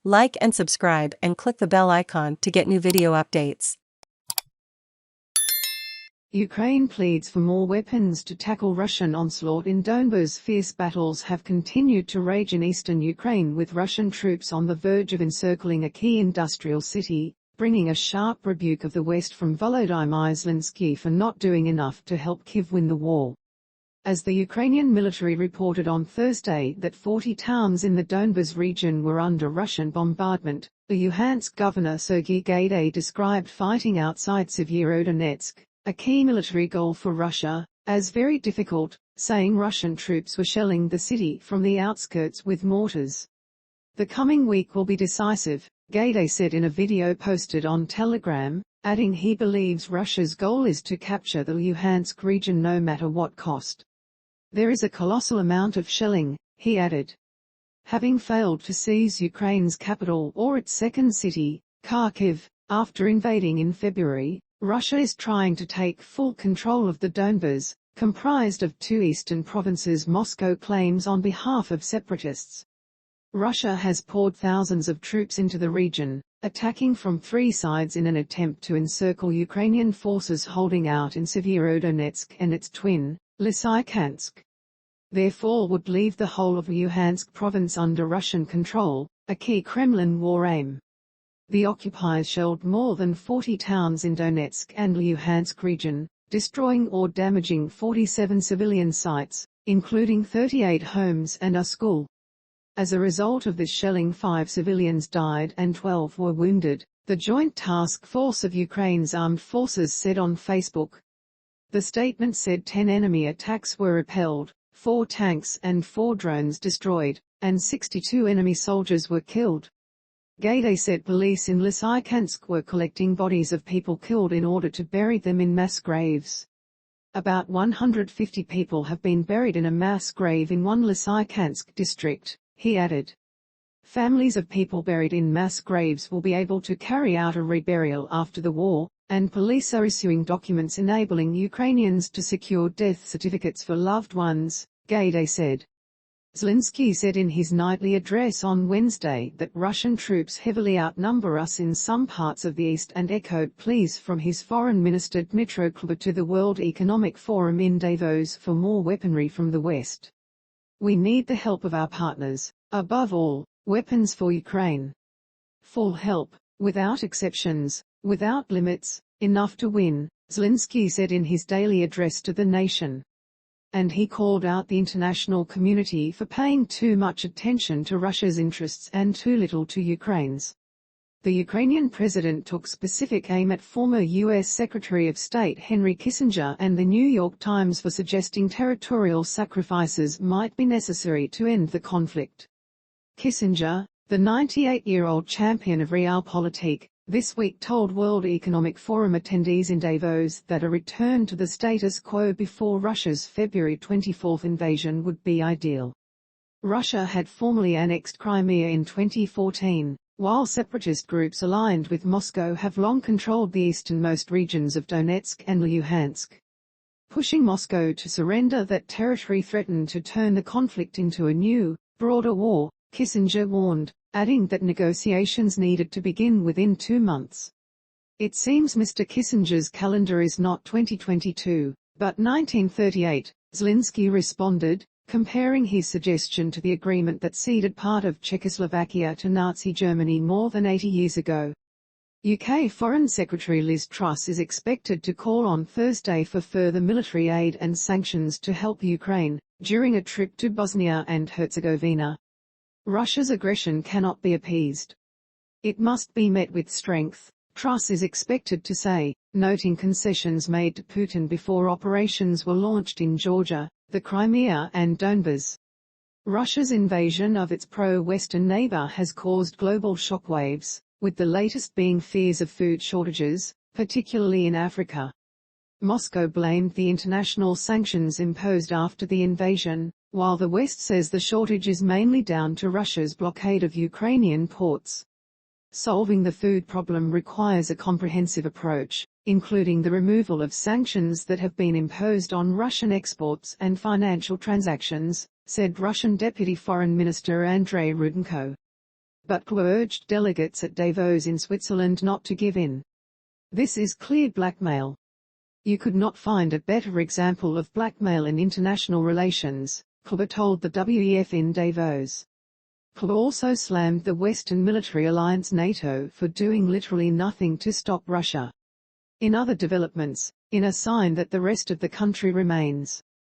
Like and subscribe and click the bell icon to get new video updates. Ukraine pleads for more weapons to tackle Russian onslaught in Donbas. Fierce battles have continued to rage in eastern Ukraine, with Russian troops on the verge of encircling a key industrial city, bringing a sharp rebuke of the West from Volodymyr Zelensky for not doing enough to help Kyiv win the war. As the Ukrainian military reported on Thursday that 40 towns in the Donbas region were under Russian bombardment, the Luhansk governor Sergei Gaidai described fighting outside Severodonetsk, a key military goal for Russia, as very difficult, saying Russian troops were shelling the city from the outskirts with mortars. "The coming week will be decisive," Gaidai said in a video posted on Telegram, adding he believes Russia's goal is to capture the Luhansk region no matter what cost. "There is a colossal amount of shelling," he added. Having failed to seize Ukraine's capital or its second city, Kharkiv, after invading in February, Russia is trying to take full control of the Donbas, comprised of two eastern provinces, Moscow claims on behalf of separatists. Russia has poured thousands of troops into the region, attacking from three sides in an attempt to encircle Ukrainian forces holding out in Severodonetsk and its twin, Lysychansk. Their fall would leave the whole of Luhansk province under Russian control, a key Kremlin war aim. The occupiers shelled more than 40 towns in Donetsk and Luhansk region, destroying or damaging 47 civilian sites, including 38 homes and a school. As a result of this shelling, 5 civilians died and 12 were wounded, the Joint Task Force of Ukraine's armed forces said on Facebook. The statement said 10 enemy attacks were repelled, 4 tanks and 4 drones destroyed, and 62 enemy soldiers were killed. Gaidai said police in Lysychansk were collecting bodies of people killed in order to bury them in mass graves. About 150 people have been buried in a mass grave in one Lysychansk district, he added. Families of people buried in mass graves will be able to carry out a reburial after the war, and police are issuing documents enabling Ukrainians to secure death certificates for loved ones, Gaidai said. Zelensky said in his nightly address on Wednesday that Russian troops heavily outnumber us in some parts of the east, and echoed pleas from his foreign minister Dmytro Kuleba to the World Economic Forum in Davos for more weaponry from the West. "We need the help of our partners, above all, weapons for Ukraine. Full help, without exceptions, without limits, enough to win," Zelensky said in his daily address to the nation. And he called out the international community for paying too much attention to Russia's interests and too little to Ukraine's. The Ukrainian president took specific aim at former U.S. Secretary of State Henry Kissinger and the New York Times for suggesting territorial sacrifices might be necessary to end the conflict. Kissinger, the 98-year-old champion of realpolitik, this week told World Economic Forum attendees in Davos that a return to the status quo before Russia's February 24 invasion would be ideal. Russia had formally annexed Crimea in 2014, while separatist groups aligned with Moscow have long controlled the easternmost regions of Donetsk and Luhansk. Pushing Moscow to surrender that territory threatened to turn the conflict into a new, broader war, Kissinger warned, adding that negotiations needed to begin within 2 months. "It seems Mr. Kissinger's calendar is not 2022, but 1938, Zelensky responded, comparing his suggestion to the agreement that ceded part of Czechoslovakia to Nazi Germany more than 80 years ago. UK Foreign Secretary Liz Truss is expected to call on Thursday for further military aid and sanctions to help Ukraine, during a trip to Bosnia and Herzegovina. "Russia's aggression cannot be appeased. It must be met with strength," Truss is expected to say, noting concessions made to Putin before operations were launched in Georgia, the Crimea and Donbas. Russia's invasion of its pro-Western neighbor has caused global shockwaves, with the latest being fears of food shortages, particularly in Africa. Moscow blamed the international sanctions imposed after the invasion, while the West says the shortage is mainly down to Russia's blockade of Ukrainian ports. Solving the food problem requires a comprehensive approach, including the removal of sanctions that have been imposed on Russian exports and financial transactions, said Russian Deputy Foreign Minister Andrei Rudenko. but Klaus urged delegates at Davos in Switzerland not to give in. This is clear blackmail. You could not find a better example of blackmail in international relations, Klaus told the WEF in Davos. Klaus also slammed the Western military alliance NATO for doing literally nothing to stop Russia. In other developments, in a sign that the rest of the country remains